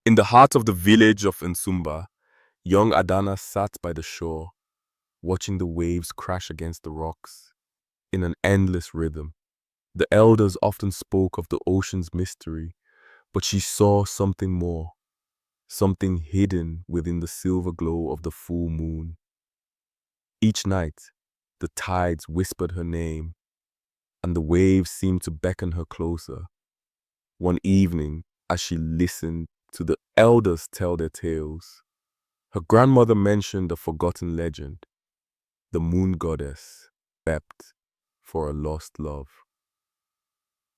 In the heart of the village of Nsumba, young Adana sat by the shore, watching the waves crash against the rocks in an endless rhythm. The elders often spoke of the ocean's mystery, but she saw something more, something hidden within the silver glow of the full moon. Each night, the tides whispered her name, and the waves seemed to beckon her closer. One evening, as she listened to the elders tell their tales, her grandmother mentioned a forgotten legend. The moon goddess wept for a lost love.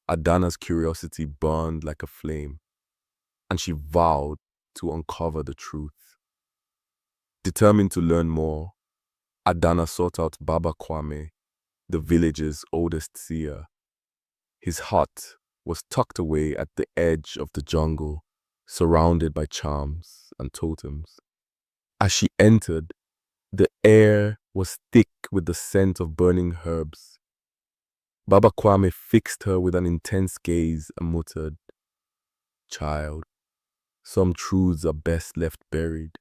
Adana's curiosity burned like a flame, and she vowed to uncover the truth. Determined to learn more, Adana sought out Baba Kwame, the village's oldest seer. His hut was tucked away at the edge of the jungle, surrounded by charms and totems. As she entered, the air was thick with the scent of burning herbs. Baba Kwame fixed her with an intense gaze and muttered, "Child, some truths are best left buried."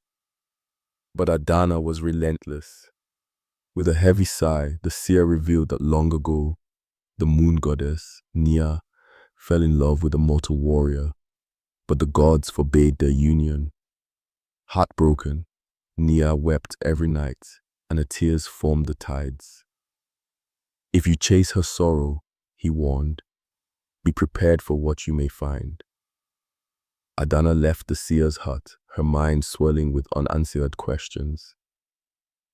But Adana was relentless. With a heavy sigh, the seer revealed that long ago, the moon goddess, Nyah, fell in love with a mortal warrior, but the gods forbade their union. Heartbroken, Nyah wept every night, and her tears formed the tides. If you chase her sorrow, he warned, be prepared for what you may find. Adana left the seer's hut, her mind swelling with unanswered questions.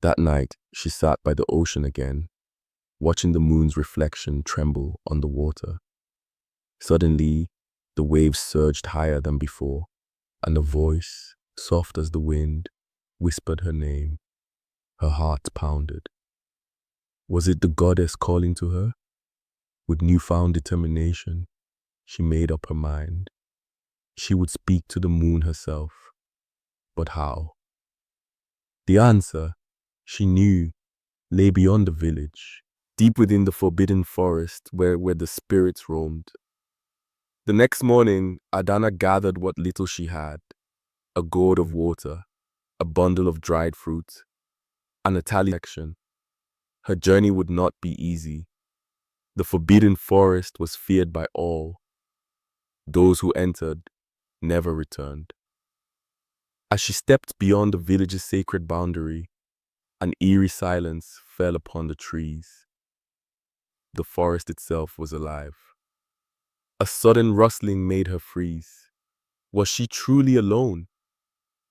That night, she sat by the ocean again, watching the moon's reflection tremble on the water. Suddenly, the waves surged higher than before, and a voice, soft as the wind, whispered her name. Her heart pounded. Was it the goddess calling to her? With newfound determination, she made up her mind. She would speak to the moon herself. But how? The answer, she knew, lay beyond the village, deep within the forbidden forest where the spirits roamed. The next morning, Adana gathered what little she had, a gourd of water, a bundle of dried fruit, and a tally section. Her journey would not be easy. The forbidden forest was feared by all. Those who entered never returned. As she stepped beyond the village's sacred boundary, an eerie silence fell upon the trees. The forest itself was alive. A sudden rustling made her freeze. Was she truly alone?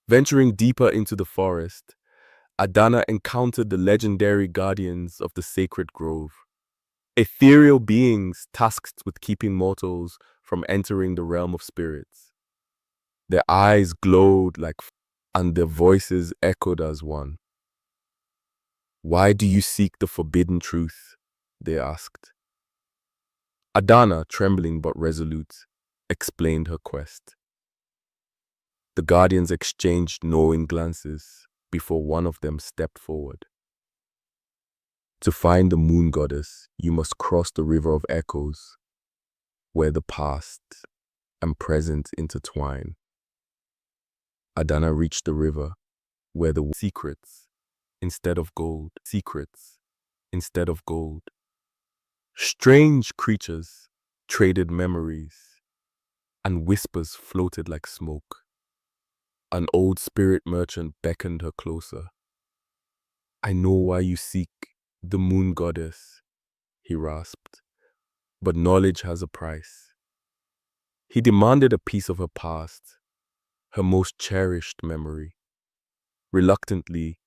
Venturing deeper into the forest, Adana encountered the legendary guardians of the sacred grove. Ethereal beings tasked with keeping mortals from entering the realm of spirits. Their eyes glowed like fire, and their voices echoed as one. "Why do you seek the forbidden truth?" they asked. Adana, trembling but resolute, explained her quest. The guardians exchanged knowing glances before one of them stepped forward. To find the moon goddess, you must cross the river of echoes, where the past and present intertwine. Adana reached the river, where the secrets instead of gold. Strange creatures traded memories, and whispers floated like smoke. An old spirit merchant beckoned her closer. "I know why you seek the moon goddess," he rasped, "but knowledge has a price." He demanded a piece of her past, her most cherished memory. Reluctantly,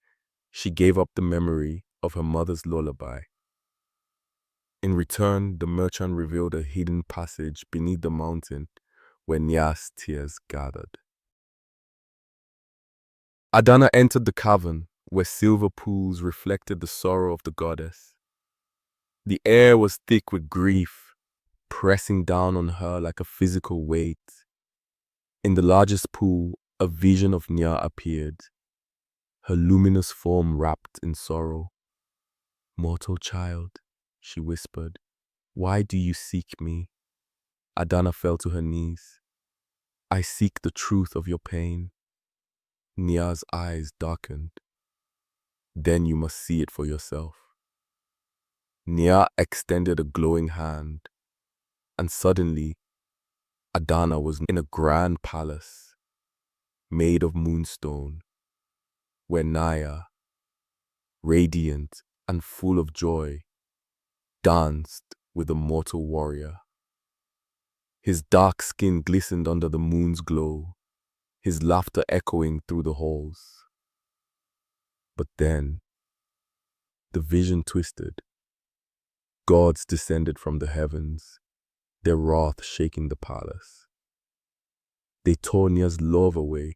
she gave up the memory of her mother's lullaby. In return, the merchant revealed a hidden passage beneath the mountain where Nyah's tears gathered. Adana entered the cavern, where silver pools reflected the sorrow of the goddess. The air was thick with grief, pressing down on her like a physical weight. In the largest pool, a vision of Nyah appeared, her luminous form wrapped in sorrow. "Mortal child," she whispered, "why do you seek me?" Adana fell to her knees. I seek the truth of your pain. Nyah's eyes darkened. Then you must see it for yourself. Nyah extended a glowing hand, and suddenly Adana was in a grand palace made of moonstone, where Nyah, radiant and full of joy, danced with a mortal warrior. His dark skin glistened under the moon's glow, his laughter echoing through the halls. But then, the vision twisted. Gods descended from the heavens, their wrath shaking the palace. They tore Nyah's love away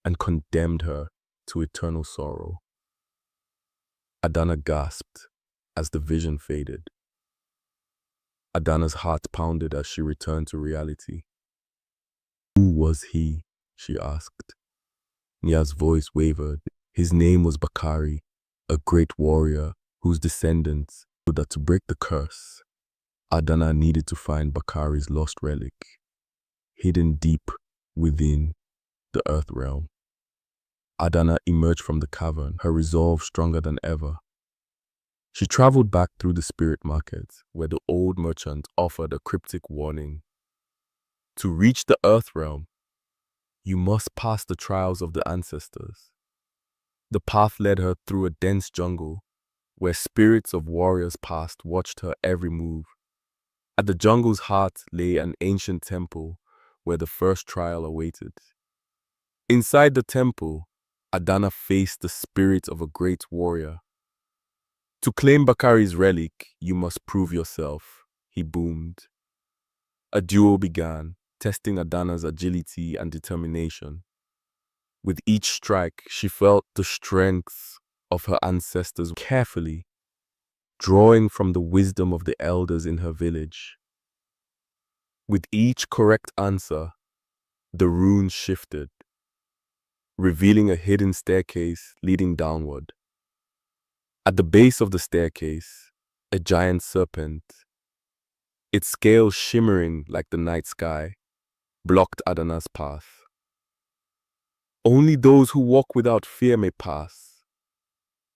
and condemned her to eternal sorrow. Adana gasped as the vision faded. Adana's heart pounded as she returned to reality. Who was he? She asked. Nyah's voice wavered. His name was Bakari, a great warrior whose descendants knew that to break the curse, Adana needed to find Bakari's lost relic, hidden deep within the earth realm. Adana emerged from the cavern, her resolve stronger than ever. She traveled back through the spirit market, where the old merchant offered a cryptic warning. To reach the earth realm, you must pass the trials of the ancestors. The path led her through a dense jungle, where spirits of warriors past watched her every move. At the jungle's heart lay an ancient temple, where the first trial awaited. Inside the temple, Adana faced the spirit of a great warrior. To claim Bakari's relic, you must prove yourself, he boomed. A duel began, testing Adana's agility and determination. With each strike, she felt the strength of her ancestors carefully, drawing from the wisdom of the elders in her village. With each correct answer, the runes shifted, revealing a hidden staircase leading downward. At the base of the staircase, a giant serpent, its scales shimmering like the night sky, blocked Adana's path. Only those who walk without fear may pass,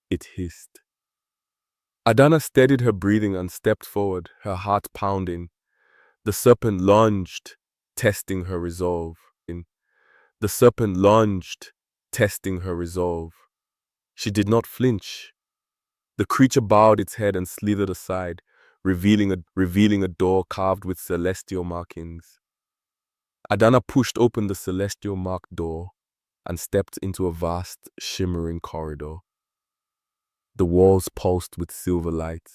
it hissed. Adana steadied her breathing and stepped forward, her heart pounding. The serpent lunged, testing her resolve. The serpent lunged, testing her resolve. She did not flinch. The creature bowed its head and slithered aside, revealing a door carved with celestial markings. Adana pushed open the celestial marked door and stepped into a vast, shimmering corridor. The walls pulsed with silver light,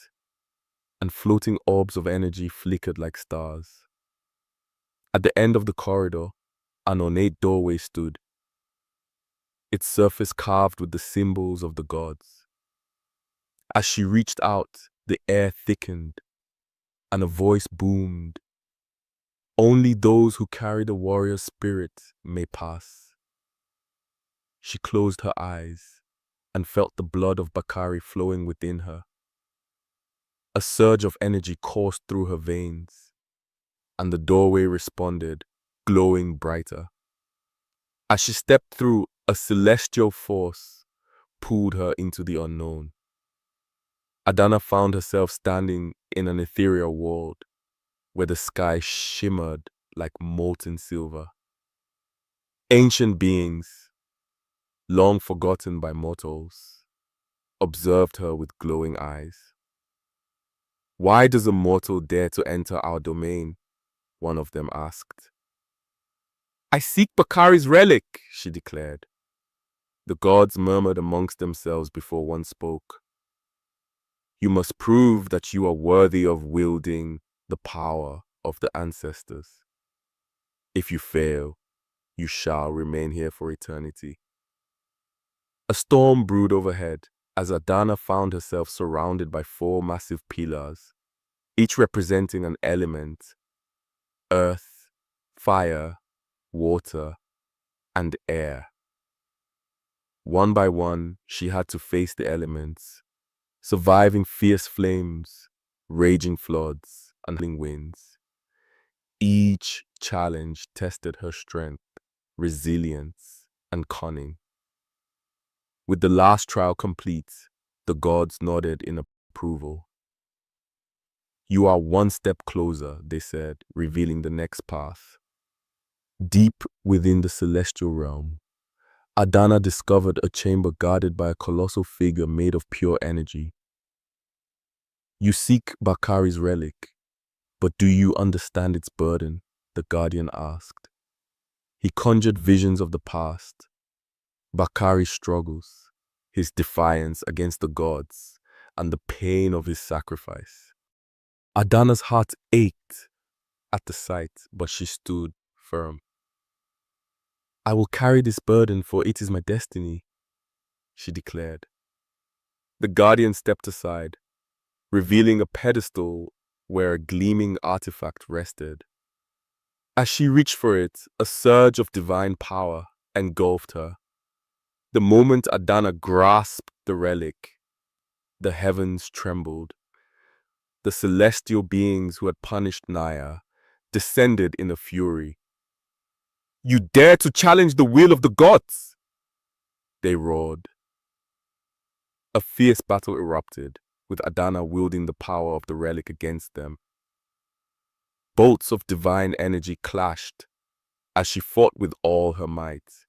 and floating orbs of energy flickered like stars. At the end of the corridor, an ornate doorway stood, its surface carved with the symbols of the gods. As she reached out, the air thickened, and a voice boomed. Only those who carry the warrior spirit may pass. She closed her eyes and felt the blood of Bakari flowing within her. A surge of energy coursed through her veins, and the doorway responded, glowing brighter. As she stepped through, a celestial force pulled her into the unknown. Adana found herself standing in an ethereal world, where the sky shimmered like molten silver. Ancient beings, long forgotten by mortals, observed her with glowing eyes. "Why does a mortal dare to enter our domain?" one of them asked. "I seek Bakari's relic," she declared. The gods murmured amongst themselves before one spoke. "You must prove that you are worthy of wielding the power of the ancestors. If you fail, you shall remain here for eternity." A storm brewed overhead as Adana found herself surrounded by 4 massive pillars, each representing an element: earth, fire, water, and air. One by one, she had to face the elements, surviving fierce flames, raging floods, and winds. Each challenge tested her strength, resilience, and cunning. With the last trial complete, the gods nodded in approval. "You are one step closer," they said, revealing the next path. Deep within the celestial realm, Adana discovered a chamber guarded by a colossal figure made of pure energy. "You seek Bakari's relic, but do you understand its burden?" the guardian asked. He conjured visions of the past, Bakari's struggles, his defiance against the gods, and the pain of his sacrifice. Adana's heart ached at the sight, but she stood firm. "I will carry this burden, for it is my destiny," she declared. The guardian stepped aside, revealing a pedestal where a gleaming artifact rested. As she reached for it, a surge of divine power engulfed her. The moment Adana grasped the relic, the heavens trembled. The celestial beings who had punished Nyah descended in a fury. "You dare to challenge the will of the gods!" they roared. A fierce battle erupted, with Adana wielding the power of the relic against them. Bolts of divine energy clashed as she fought with all her might.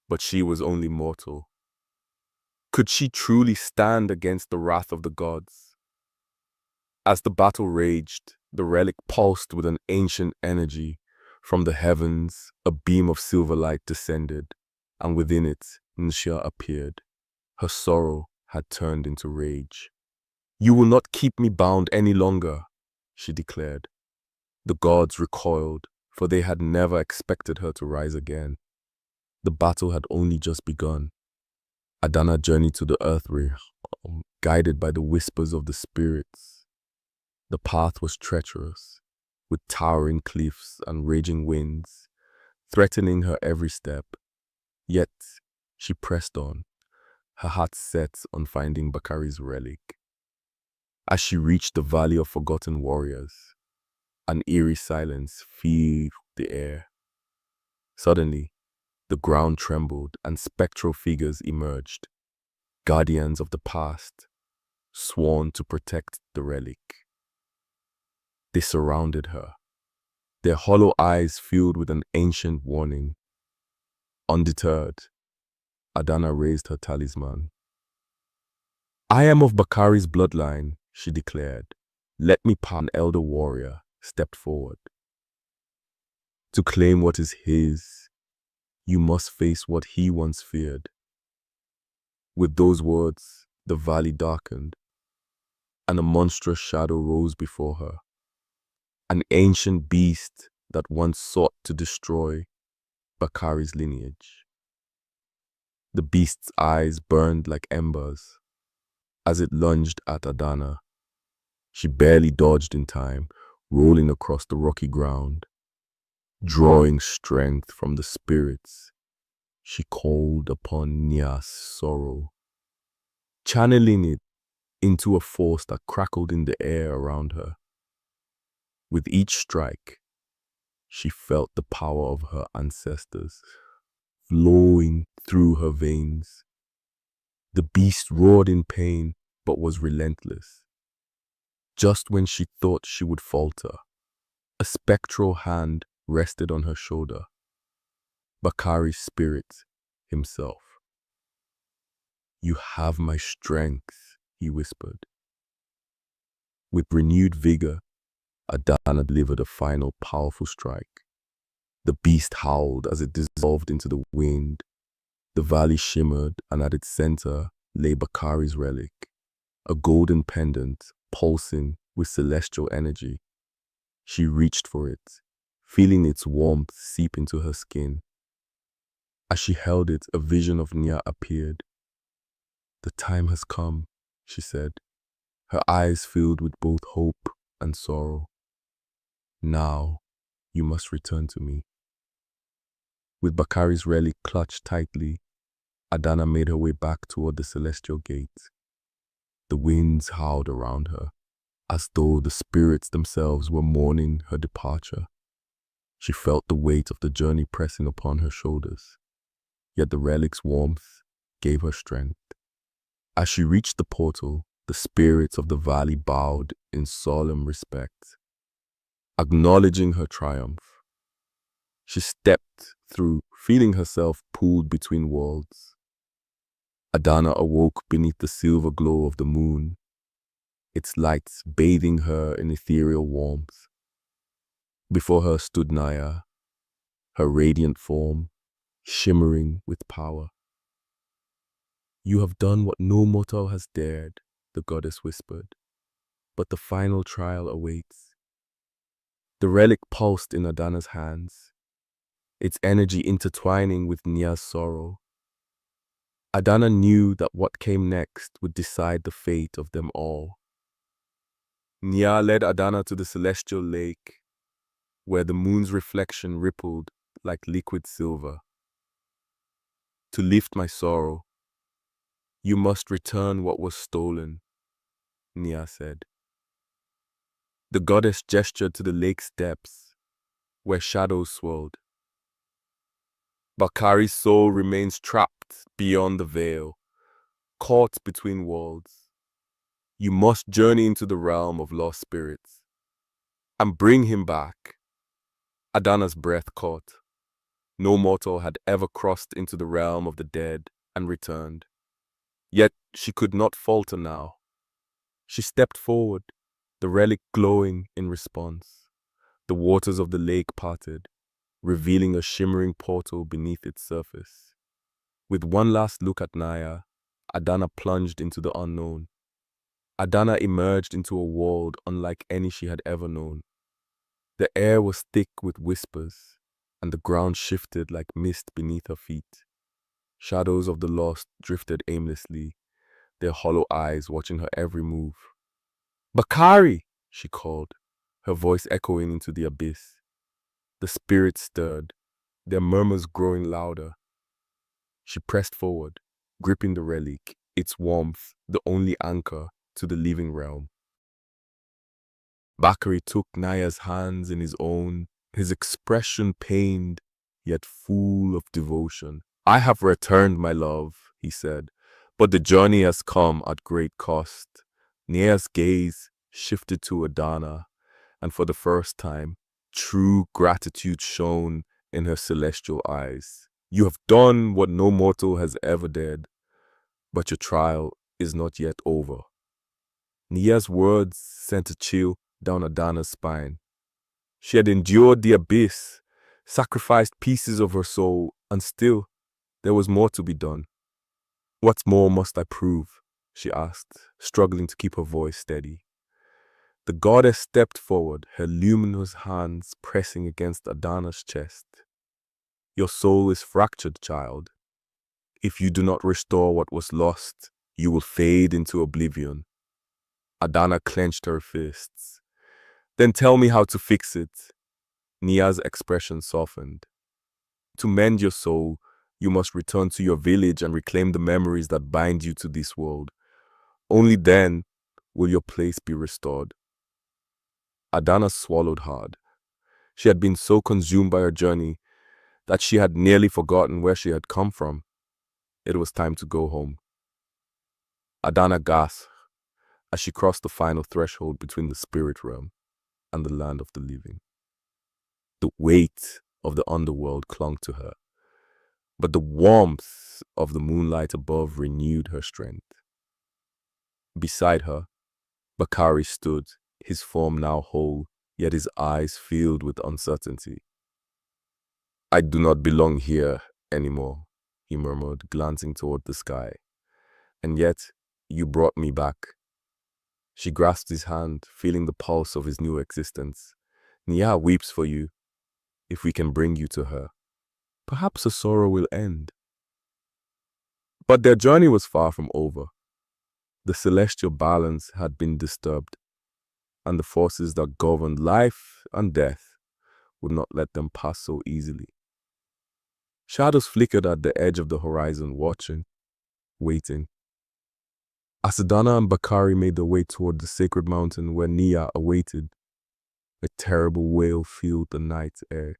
But she was only mortal. Could she truly stand against the wrath of the gods? As the battle raged, the relic pulsed with an ancient energy. From the heavens, a beam of silver light descended, and within it, Nyah appeared. Her sorrow had turned into rage. "You will not keep me bound any longer," she declared. The gods recoiled, for they had never expected her to rise again. The battle had only just begun. Adana journeyed to the earth realm, guided by the whispers of the spirits. The path was treacherous, with towering cliffs and raging winds, threatening her every step. Yet, she pressed on, her heart set on finding Bakari's relic. As she reached the Valley of Forgotten Warriors, an eerie silence filled the air. Suddenly, the ground trembled and spectral figures emerged, guardians of the past, sworn to protect the relic. They surrounded her, their hollow eyes filled with an ancient warning. Undeterred, Adana raised her talisman. "I am of Bakari's bloodline," she declared. "Let me pass." An elder warrior stepped forward. "To claim what is his, you must face what he once feared." With those words, the valley darkened, and a monstrous shadow rose before her. An ancient beast that once sought to destroy Bakari's lineage. The beast's eyes burned like embers as it lunged at Adana. She barely dodged in time, rolling across the rocky ground. Drawing strength from the spirits, she called upon Nyah's sorrow, channeling it into a force that crackled in the air around her. With each strike, she felt the power of her ancestors flowing through her veins. The beast roared in pain, but was relentless. Just when she thought she would falter, a spectral hand rested on her shoulder. Bakari's spirit himself. "You have my strength," he whispered. With renewed vigor, Adana delivered a final powerful strike. The beast howled as it dissolved into the wind. The valley shimmered, and at its center lay Bakari's relic, a golden pendant pulsing with celestial energy. She reached for it, feeling its warmth seep into her skin. As she held it, a vision of Nyah appeared. "The time has come," she said, her eyes filled with both hope and sorrow. "Now, you must return to me." With Bakari's relic clutched tightly, Adana made her way back toward the celestial gate. The winds howled around her, as though the spirits themselves were mourning her departure. She felt the weight of the journey pressing upon her shoulders, yet the relic's warmth gave her strength. As she reached the portal, the spirits of the valley bowed in solemn respect, acknowledging her triumph. She stepped through, feeling herself pulled between worlds. Adana awoke beneath the silver glow of the moon, its lights bathing her in ethereal warmth. Before her stood Nyah, her radiant form shimmering with power. "You have done what no mortal has dared," the goddess whispered, "but the final trial awaits." The relic pulsed in Adana's hands, its energy intertwining with Nyah's sorrow. Adana knew that what came next would decide the fate of them all. Nyah led Adana to the celestial lake, where the moon's reflection rippled like liquid silver. "To lift my sorrow, you must return what was stolen," Nyah said. The goddess gestured to the lake's depths, where shadows swirled. "Bakari's soul remains trapped beyond the veil, caught between worlds. You must journey into the realm of lost spirits and bring him back." Adana's breath caught. No mortal had ever crossed into the realm of the dead and returned. Yet she could not falter now. She stepped forward, the relic glowing in response. The waters of the lake parted, revealing a shimmering portal beneath its surface. With one last look at Nyah, Adana plunged into the unknown. Adana emerged into a world unlike any she had ever known. The air was thick with whispers, and the ground shifted like mist beneath her feet. Shadows of the lost drifted aimlessly, their hollow eyes watching her every move. "Bakari!" she called, her voice echoing into the abyss. The spirits stirred, their murmurs growing louder. She pressed forward, gripping the relic, its warmth the only anchor to the living realm. Bakari took Nyah's hands in his own, his expression pained, yet full of devotion. "I have returned, my love," he said, "but the journey has come at great cost." Nyah's gaze shifted to Adana, and for the first time, true gratitude shone in her celestial eyes. "You have done what no mortal has ever dared, but your trial is not yet over." Nyah's words sent a chill down Adana's spine. She had endured the abyss, sacrificed pieces of her soul, and still there was more to be done. "What more must I prove?" she asked, struggling to keep her voice steady. The goddess stepped forward, her luminous hands pressing against Adana's chest. "Your soul is fractured, child. If you do not restore what was lost, you will fade into oblivion." Adana clenched her fists. "Then tell me how to fix it." Nyah's expression softened. "To mend your soul, you must return to your village and reclaim the memories that bind you to this world. Only then will your place be restored." Adana swallowed hard. She had been so consumed by her journey that she had nearly forgotten where she had come from. It was time to go home. Adana gasped as she crossed the final threshold between the spirit realm and the land of the living. The weight of the underworld clung to her, but the warmth of the moonlight above renewed her strength. Beside her, Bakari stood, his form now whole, yet his eyes filled with uncertainty. "I do not belong here anymore," he murmured, glancing toward the sky. "And yet, you brought me back." She grasped his hand, feeling the pulse of his new existence. "Nyah weeps for you. If we can bring you to her, perhaps her sorrow will end." But their journey was far from over. The celestial balance had been disturbed, and the forces that governed life and death would not let them pass so easily. Shadows flickered at the edge of the horizon, watching, waiting. As Adana and Bakari made their way toward the sacred mountain where Nyah awaited, a terrible wail filled the night air.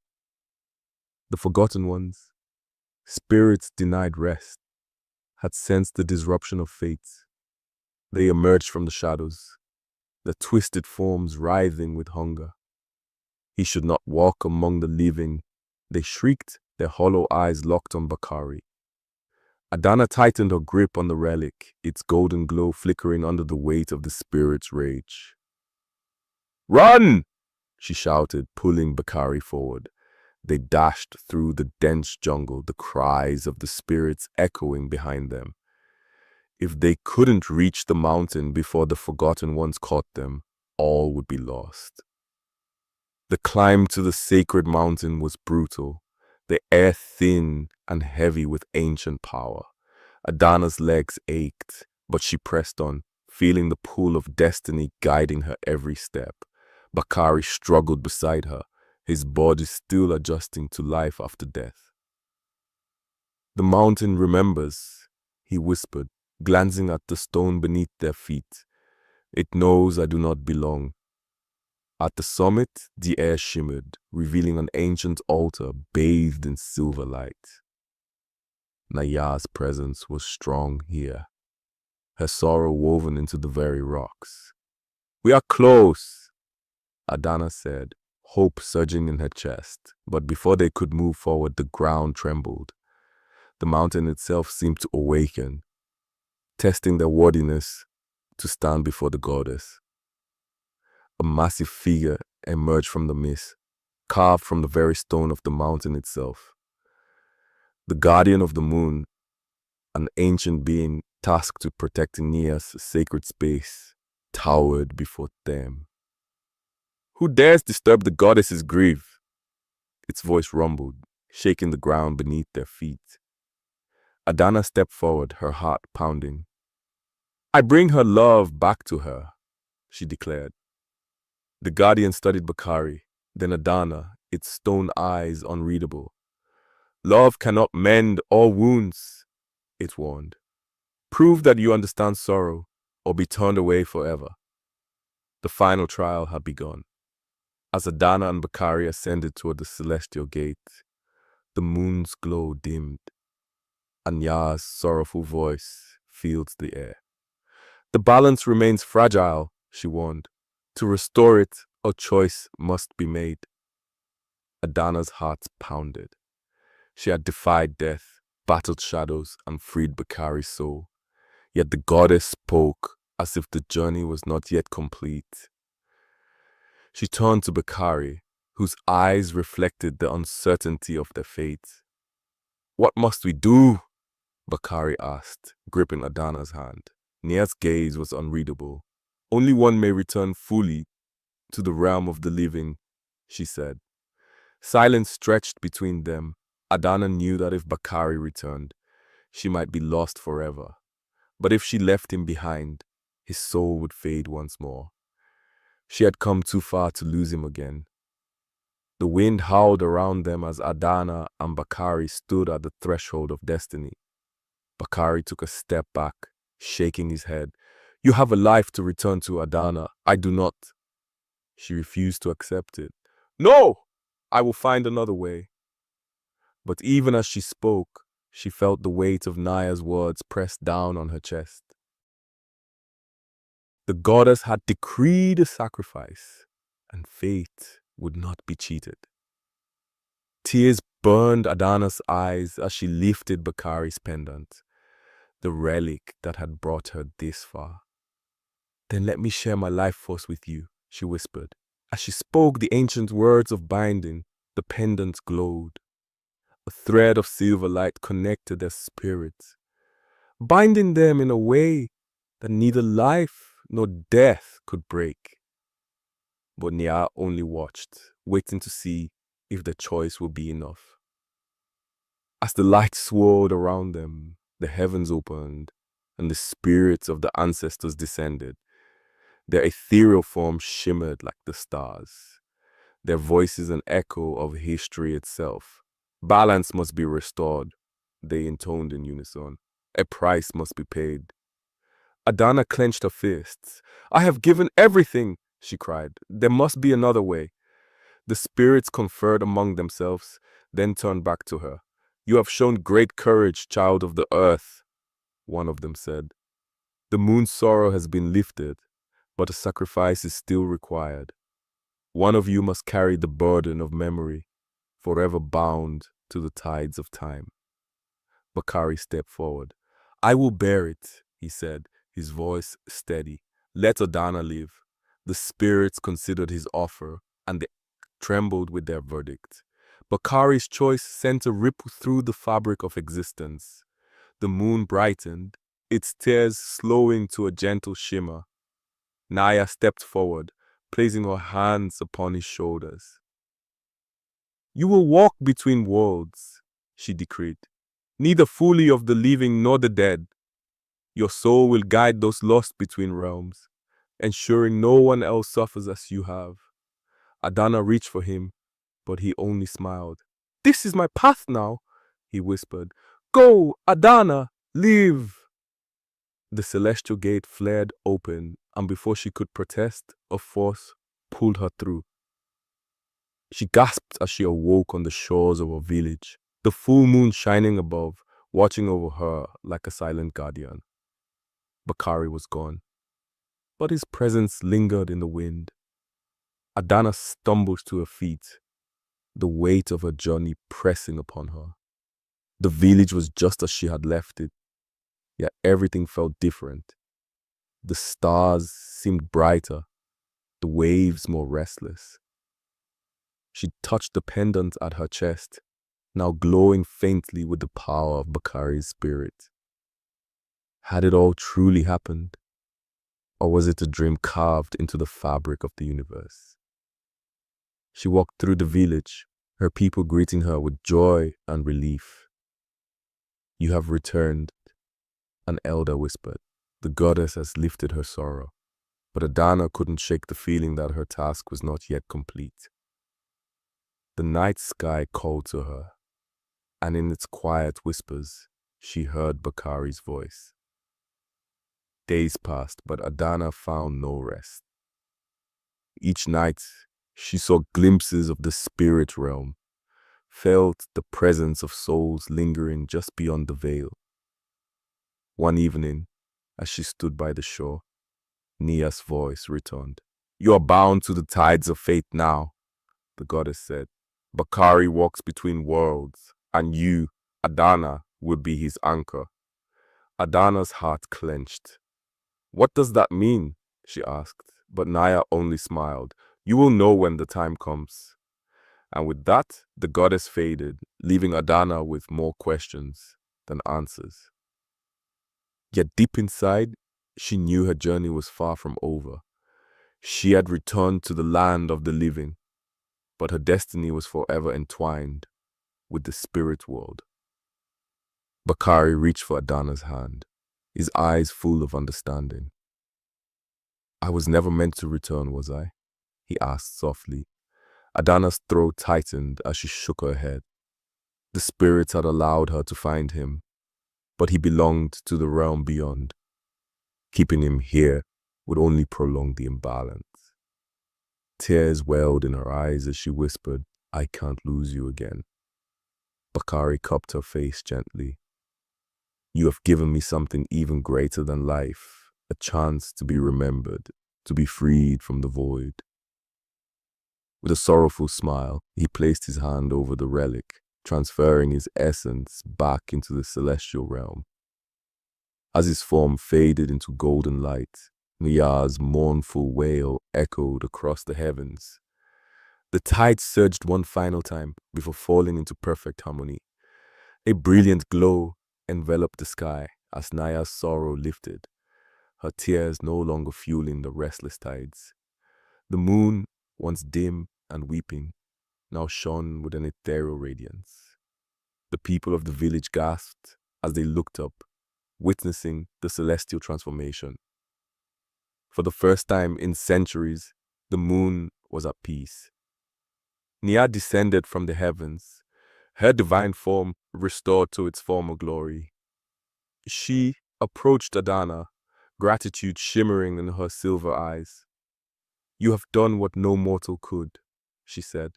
The forgotten ones, spirits denied rest, had sensed the disruption of fate. They emerged from the shadows, their twisted forms writhing with hunger. He should not walk among the living, they shrieked, their hollow eyes locked on Bakari. Adana tightened her grip on the relic, its golden glow flickering under the weight of the spirit's rage. "Run!" she shouted, pulling Bakari forward. They dashed through the dense jungle, the cries of the spirits echoing behind them. If they couldn't reach the mountain before the forgotten ones caught them, all would be lost. The climb to the sacred mountain was brutal, the air thin and heavy with ancient power. Adana's legs ached, but she pressed on, feeling the pull of destiny guiding her every step. Bakari struggled beside her, his body still adjusting to life after death. "The mountain remembers," he whispered, glancing at the stone beneath their feet. "It knows I do not belong." At the summit, the air shimmered, revealing an ancient altar bathed in silver light. Nyah's presence was strong here, her sorrow woven into the very rocks. "We are close," Adana said, hope surging in her chest. But before they could move forward, the ground trembled. The mountain itself seemed to awaken, testing their worthiness to stand before the goddess. A massive figure emerged from the mist, carved from the very stone of the mountain itself. The guardian of the moon, an ancient being tasked with protecting Nyah's sacred space, towered before them. "Who dares disturb the goddess's grief?" Its voice rumbled, shaking the ground beneath their feet. Adana stepped forward, her heart pounding. "I bring her love back to her," she declared. The guardian studied Bakari, then Adana, its stone eyes unreadable. "Love cannot mend all wounds," it warned. "Prove that you understand sorrow, or be turned away forever." The final trial had begun. As Adana and Bakari ascended toward the celestial gate, the moon's glow dimmed, and Nyah's sorrowful voice filled the air. "The balance remains fragile," she warned. "To restore it, a choice must be made." Adana's heart pounded. She had defied death, battled shadows, and freed Bakari's soul. Yet the goddess spoke as if the journey was not yet complete. She turned to Bakari, whose eyes reflected the uncertainty of their fate. "What must we do?" Bakari asked, gripping Adana's hand. Nyah's gaze was unreadable. "Only one may return fully to the realm of the living," she said. Silence stretched between them. Adana knew that if Bakari returned, she might be lost forever. But if she left him behind, his soul would fade once more. She had come too far to lose him again. The wind howled around them as Adana and Bakari stood at the threshold of destiny. Bakari took a step back, shaking his head. "You have a life to return to, Adana. I do not." She refused to accept it. "No! I will find another way." But even as she spoke, she felt the weight of Nyah's words pressed down on her chest. The goddess had decreed a sacrifice, and fate would not be cheated. Tears burned Adana's eyes as she lifted Bakari's pendant, the relic that had brought her this far. "Then let me share my life force with you," she whispered. As she spoke the ancient words of binding, the pendant glowed. A thread of silver light connected their spirits, binding them in a way that neither life nor death could break. But Nyah only watched, waiting to see if the choice would be enough. As the light swirled around them, the heavens opened, and the spirits of the ancestors descended. Their ethereal forms shimmered like the stars, their voices an echo of history itself. "Balance must be restored," they intoned in unison. "A price must be paid." Adana clenched her fists. "I have given everything," she cried. "There must be another way." The spirits conferred among themselves. then turned back to her. "You have shown great courage, child of the earth," one of them said. "The moon's sorrow has been lifted, but a sacrifice is still required. One of you must carry the burden of memory, forever bound to the tides of time." Bakari stepped forward. "I will bear it," he said, his voice steady. "Let Adana live." The spirits considered his offer, and they trembled with their verdict. Bakari's choice sent a ripple through the fabric of existence. The moon brightened, its tears slowing to a gentle shimmer. Nyah stepped forward, placing her hands upon his shoulders. "You will walk between worlds," she decreed, "neither fully of the living nor the dead. Your soul will guide those lost between realms, ensuring no one else suffers as you have." Adana reached for him, but he only smiled. "This is my path now," he whispered. "Go, Adana, live." The celestial gate flared open, and before she could protest, a force pulled her through. She gasped as she awoke on the shores of a village, the full moon shining above, watching over her like a silent guardian. Bakari was gone, but his presence lingered in the wind. Adana stumbled to her feet, the weight of her journey pressing upon her. The village was just as she had left it, yet everything felt different. The stars seemed brighter, the waves more restless. She touched the pendant at her chest, now glowing faintly with the power of Bakari's spirit. Had it all truly happened? Or was it a dream carved into the fabric of the universe? She walked through the village, her people greeting her with joy and relief. "You have returned," an elder whispered. "The goddess has lifted her sorrow." But Adana couldn't shake the feeling that her task was not yet complete. The night sky called to her, and in its quiet whispers, she heard Bakari's voice. Days passed, but Adana found no rest. Each night, she saw glimpses of the spirit realm, felt the presence of souls lingering just beyond the veil. One evening, as she stood by the shore, Nyah's voice returned. "You are bound to the tides of fate now," the goddess said. "Bakari walks between worlds, and you, Adana, will be his anchor." Adana's heart clenched. "What does that mean?" she asked, but Nyah only smiled. "You will know when the time comes." And with that, the goddess faded, leaving Adana with more questions than answers. Yet deep inside, she knew her journey was far from over. She had returned to the land of the living, but her destiny was forever entwined with the spirit world. Bakari reached for Adana's hand, his eyes full of understanding. "I was never meant to return, was I?" he asked softly. Adana's throat tightened as she shook her head. The spirits had allowed her to find him, but he belonged to the realm beyond. Keeping him here would only prolong the imbalance. Tears welled in her eyes as she whispered, "I can't lose you again." Bakari cupped her face gently. "You have given me something even greater than life, a chance to be remembered, to be freed from the void." With a sorrowful smile, he placed his hand over the relic, transferring his essence back into the celestial realm. As his form faded into golden light, Nyah's mournful wail echoed across the heavens. The tide surged one final time before falling into perfect harmony. A brilliant glow enveloped the sky as Nyah's sorrow lifted, her tears no longer fueling the restless tides. The moon, once dim and weeping, now shone with an ethereal radiance. The people of the village gasped as they looked up, witnessing the celestial transformation. For the first time in centuries, the moon was at peace. Nyah descended from the heavens, her divine form restored to its former glory. She approached Adana, gratitude shimmering in her silver eyes. "You have done what no mortal could," she said.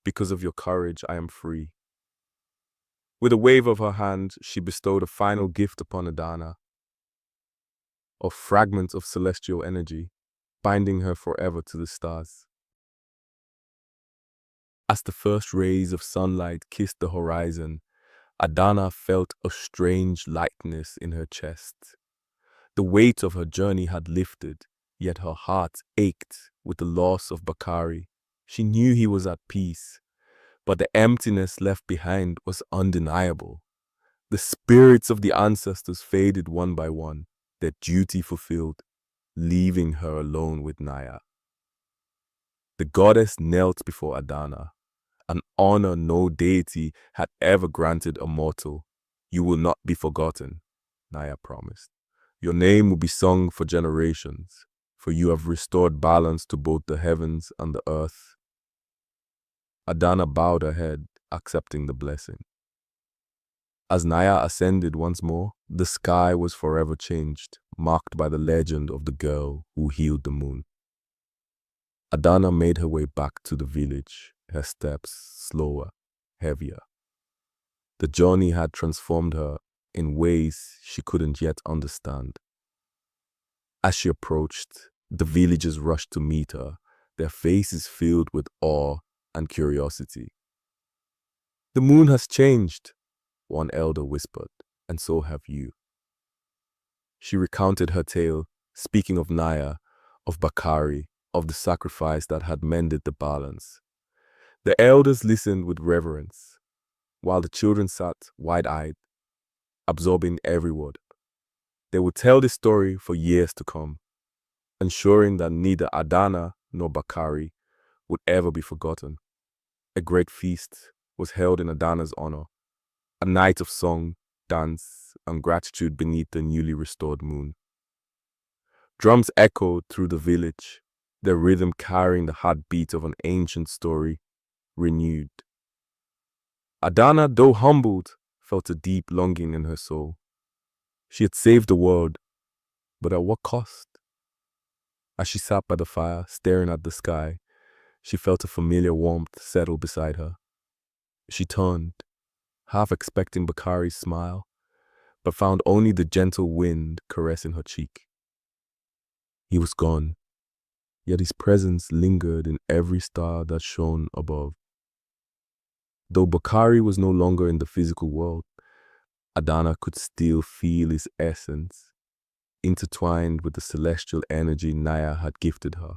"Because of your courage, I am free." With a wave of her hand, she bestowed a final gift upon Adana, a fragment of celestial energy, binding her forever to the stars. As the first rays of sunlight kissed the horizon, Adana felt a strange lightness in her chest. The weight of her journey had lifted, yet her heart ached with the loss of Bakari. She knew he was at peace, but the emptiness left behind was undeniable. The spirits of the ancestors faded one by one, their duty fulfilled, leaving her alone with Nyah. The goddess knelt before Adana, an honor no deity had ever granted a mortal. You will not be forgotten, Nyah promised. Your name will be sung for generations, for you have restored balance to both the heavens and the earth. Adana bowed her head, accepting the blessing. As Nyah ascended once more, the sky was forever changed, marked by the legend of the girl who healed the moon. Adana made her way back to the village, her steps slower, heavier. The journey had transformed her in ways she couldn't yet understand. As she approached, the villagers rushed to meet her, their faces filled with awe and curiosity. The moon has changed, one elder whispered, and so have you. She recounted her tale, speaking of Nyah, of Bakari, of the sacrifice that had mended the balance. The elders listened with reverence, while the children sat wide-eyed, absorbing every word. They would tell this story for years to come, ensuring that neither Adana nor Bakari would ever be forgotten. A great feast was held in Adana's honor, a night of song, dance, and gratitude beneath the newly restored moon. Drums echoed through the village, their rhythm carrying the heartbeat of an ancient story, renewed. Adana, though humbled, felt a deep longing in her soul. She had saved the world, but at what cost? As she sat by the fire, staring at the sky, she felt a familiar warmth settle beside her. She turned, half expecting Bakari's smile, but found only the gentle wind caressing her cheek. He was gone, yet his presence lingered in every star that shone above. Though Bakari was no longer in the physical world, Adana could still feel his essence, intertwined with the celestial energy Nyah had gifted her.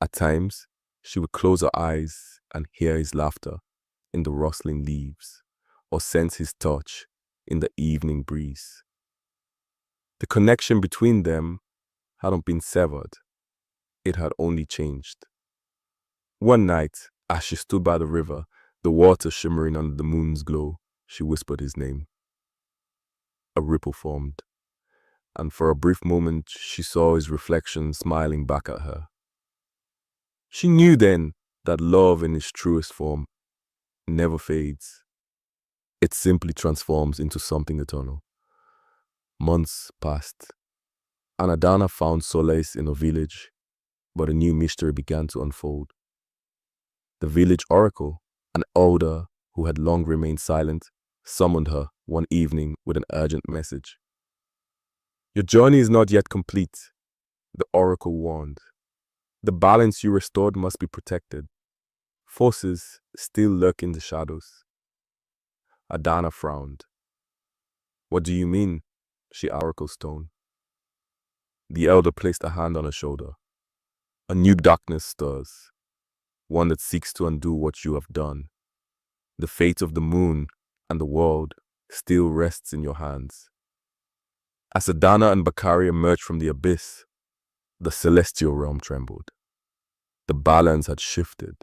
At times, she would close her eyes and hear his laughter in the rustling leaves, or sense his touch in the evening breeze. The connection between them hadn't been severed, it had only changed. One night, as she stood by the river, the water shimmering under the moon's glow, she whispered his name. A ripple formed, and for a brief moment she saw his reflection smiling back at her. She knew then that love in its truest form never fades. It simply transforms into something eternal. Months passed, and Adana found solace in her village, but a new mystery began to unfold. The village oracle, an elder who had long remained silent, summoned her one evening with an urgent message. Your journey is not yet complete, the oracle warned. The balance you restored must be protected. Forces still lurk in the shadows. Adana frowned. What do you mean? She oracle's tone. The elder placed a hand on her shoulder. A new darkness stirs, one that seeks to undo what you have done. The fate of the moon and the world still rests in your hands. As Adana and Bakari emerged from the abyss, the celestial realm trembled. The balance had shifted,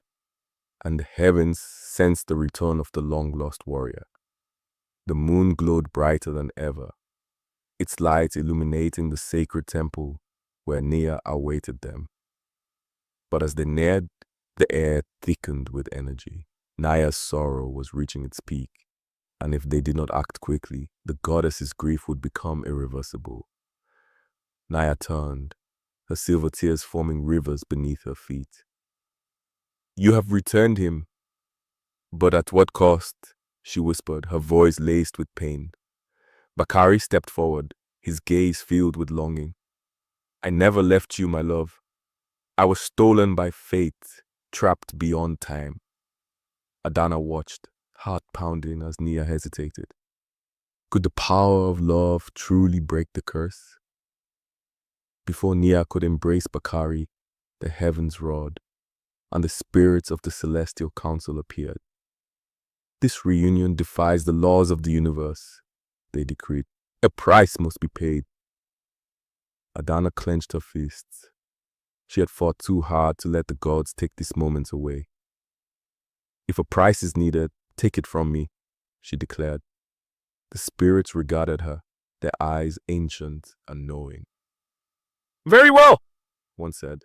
and the heavens sensed the return of the long-lost warrior. The moon glowed brighter than ever, its light illuminating the sacred temple where Nyah awaited them. But as they neared, the air thickened with energy. Nyah's sorrow was reaching its peak, and if they did not act quickly, the goddess's grief would become irreversible. Nyah turned, her silver tears forming rivers beneath her feet. You have returned him, but at what cost? she whispered, her voice laced with pain. Bakari stepped forward, his gaze filled with longing. I never left you, my love. I was stolen by fate, trapped beyond time. Adana watched, heart pounding as Nyah hesitated. Could the power of love truly break the curse? Before Nyah could embrace Bakari, the heavens roared, and the spirits of the celestial council appeared. This reunion defies the laws of the universe, they decreed. A price must be paid. Adana clenched her fists. She had fought too hard to let the gods take this moment away. If a price is needed, take it from me, she declared. The spirits regarded her, their eyes ancient and knowing. Very well, one said.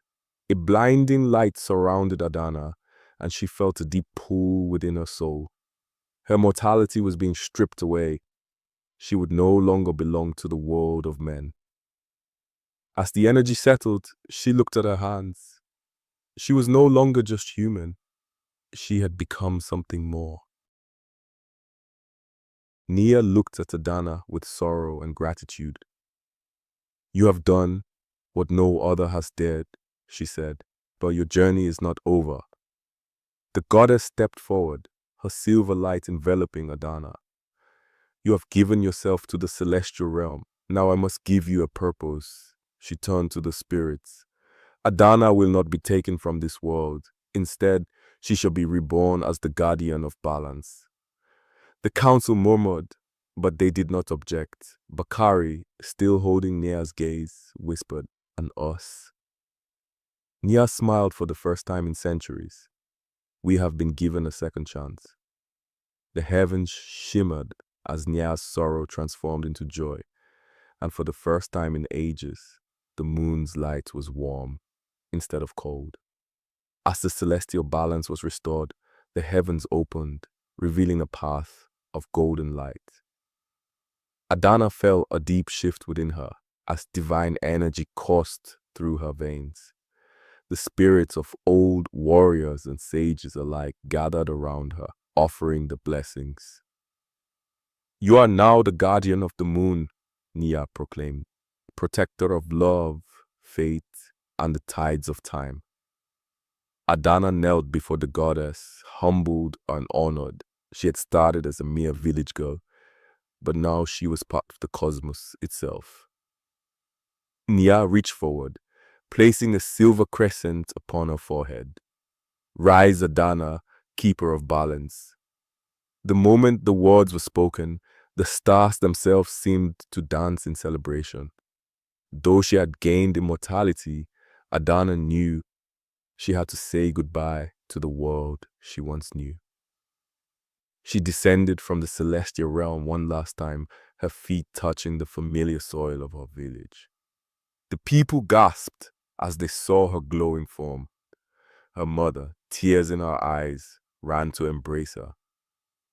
A blinding light surrounded Adana, and she felt a deep pull within her soul. Her mortality was being stripped away. She would no longer belong to the world of men. As the energy settled, she looked at her hands. She was no longer just human. She had become something more. Nyah looked at Adana with sorrow and gratitude. You have done what no other has dared, she said, but your journey is not over. The goddess stepped forward, her silver light enveloping Adana. You have given yourself to the celestial realm. Now I must give you a purpose. She turned to the spirits. Adana will not be taken from this world. Instead, she shall be reborn as the guardian of balance. The council murmured, but they did not object. Bakari, still holding Nyah's gaze, whispered, "And us?" Nyah smiled for the first time in centuries. We have been given a second chance. The heavens shimmered as Nyah's sorrow transformed into joy, and for the first time in ages, the moon's light was warm instead of cold. As the celestial balance was restored, the heavens opened, revealing a path of golden light. Adana felt a deep shift within her as divine energy coursed through her veins. The spirits of old warriors and sages alike gathered around her, offering the blessings. You are now the guardian of the moon, Nyah proclaimed, protector of love, faith, and the tides of time. Adana knelt before the goddess, humbled and honored. She had started as a mere village girl, but now she was part of the cosmos itself. Nyah reached forward, placing a silver crescent upon her forehead. Rise, Adana, keeper of balance. The moment the words were spoken, the stars themselves seemed to dance in celebration. Though she had gained immortality, Adana knew she had to say goodbye to the world she once knew. She descended from the celestial realm one last time, her feet touching the familiar soil of her village. The people gasped as they saw her glowing form. Her mother, tears in her eyes, ran to embrace her.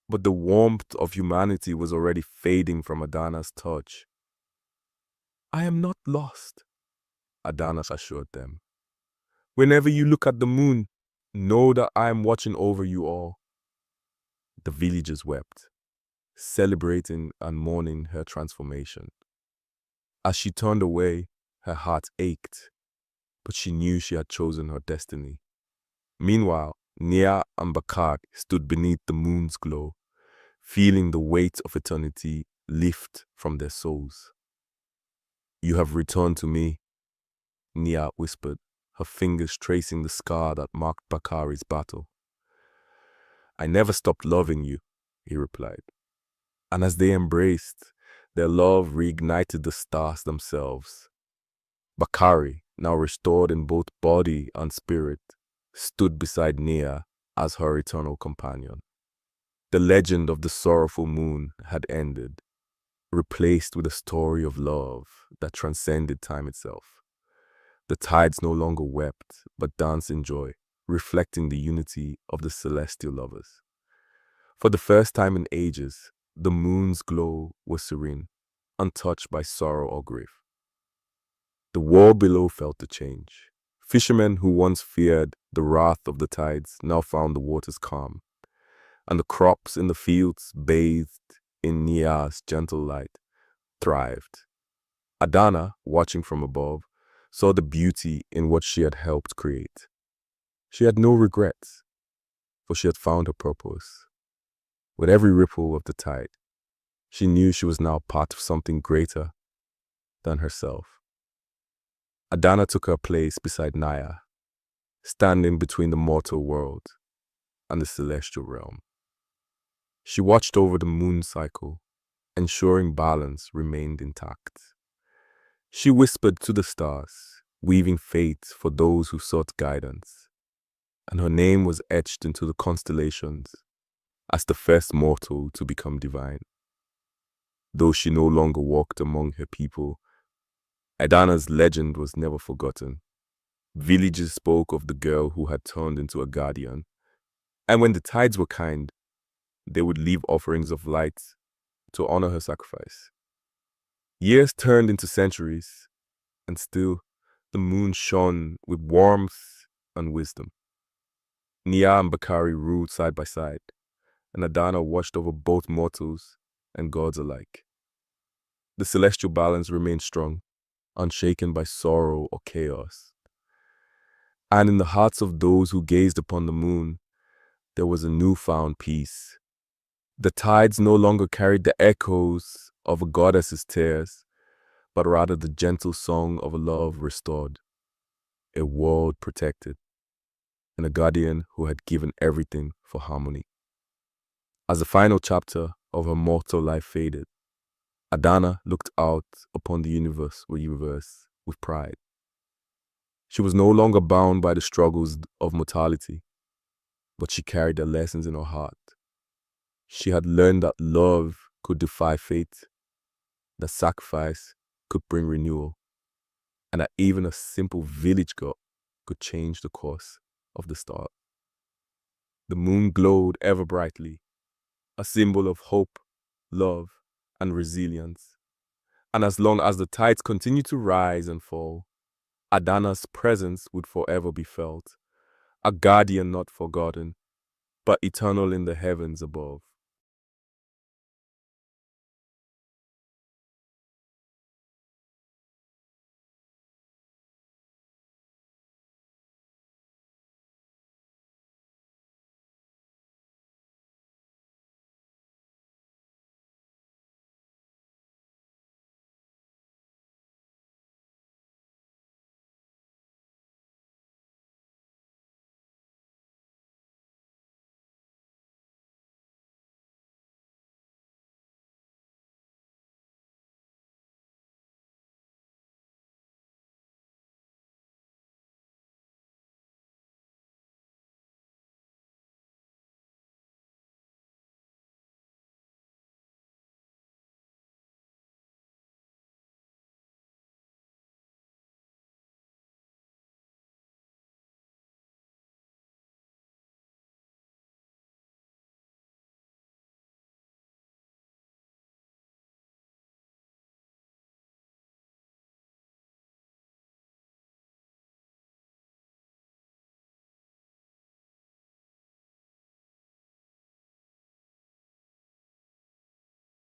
But the warmth of humanity was already fading from Adana's touch. I am not lost, Adana assured them. Whenever you look at the moon, know that I am watching over you all. The villagers wept, celebrating and mourning her transformation. As she turned away, her heart ached, but she knew she had chosen her destiny. Meanwhile, Nyah and Bakari stood beneath the moon's glow, feeling the weight of eternity lift from their souls. You have returned to me, Nyah whispered, her fingers tracing the scar that marked Bakari's battle. I never stopped loving you, he replied. And as they embraced, their love reignited the stars themselves. Bakari, now restored in both body and spirit, stood beside Nyah as her eternal companion. The legend of the sorrowful moon had ended, replaced with a story of love that transcended time itself. The tides no longer wept, but danced in joy, reflecting the unity of the celestial lovers. For the first time in ages, the moon's glow was serene, untouched by sorrow or grief. The world below felt the change. Fishermen who once feared the wrath of the tides now found the waters calm, and the crops in the fields bathed in Nyah's gentle light thrived. Adana, watching from above, saw the beauty in what she had helped create. She had no regrets, for she had found her purpose. With every ripple of the tide, she knew she was now part of something greater than herself. Adana took her place beside Nyah, standing between the mortal world and the celestial realm. She watched over the moon cycle, ensuring balance remained intact. She whispered to the stars, weaving fate for those who sought guidance, and her name was etched into the constellations as the first mortal to become divine. Though she no longer walked among her people, Adana's legend was never forgotten. Villages spoke of the girl who had turned into a guardian, and when the tides were kind, they would leave offerings of light to honor her sacrifice. Years turned into centuries, and still the moon shone with warmth and wisdom. Nyah and Bakari ruled side by side, and Adana watched over both mortals and gods alike. The celestial balance remained strong, unshaken by sorrow or chaos. And in the hearts of those who gazed upon the moon, there was a newfound peace. The tides no longer carried the echoes of a goddess's tears, but rather the gentle song of a love restored, a world protected, and a guardian who had given everything for harmony. As the final chapter of her mortal life faded, Adana looked out upon the universe with pride. She was no longer bound by the struggles of mortality, but she carried the lessons in her heart. She had learned that love could defy fate, that sacrifice could bring renewal, and that even a simple village girl could change the course of the stars. The moon glowed ever brightly, a symbol of hope, love, and resilience. And as long as the tides continued to rise and fall, Adana's presence would forever be felt, a guardian not forgotten, but eternal in the heavens above.